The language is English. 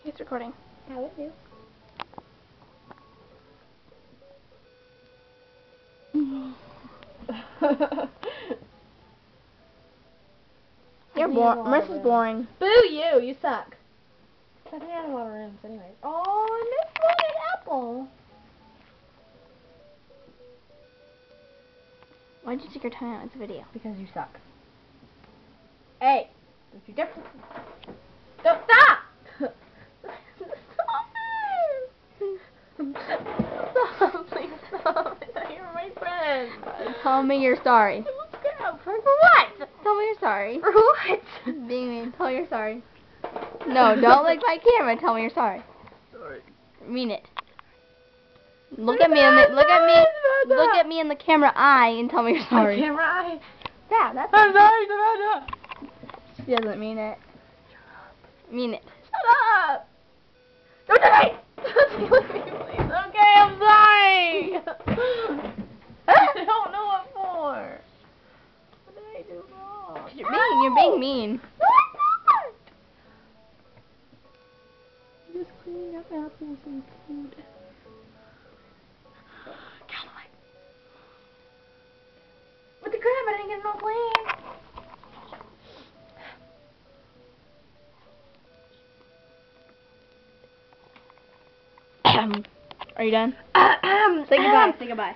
It's recording. How would you? You're boring. Marissa's boring. Boo you! You suck. I think I had a lot of rooms anyways. Oh, I missed one apple. Why'd you stick your tongue out? It's a video. Because you suck. Hey! Don't you dare. Don't stop! Stop! Please stop. I thought you were my friend. Tell me you're sorry. For what? Tell me you're sorry. For what? Being mean. Tell me you're sorry. No, don't lick my camera. Tell me you're sorry. Sorry. Mean it. Look at me. Look at me in the camera eye and tell me you're sorry. Camera eye. Yeah, that's. I'm sorry, Savannah. She doesn't mean it. Mean it. Shut up. Don't do it. Don't do it, please. Okay, I'm sorry. I don't know what for. What did I do wrong? You're being mean. No, I'm not. I'm just cleaning up apples and food. With the crab, I didn't get no plane. Are you done? Say goodbye. Say goodbye.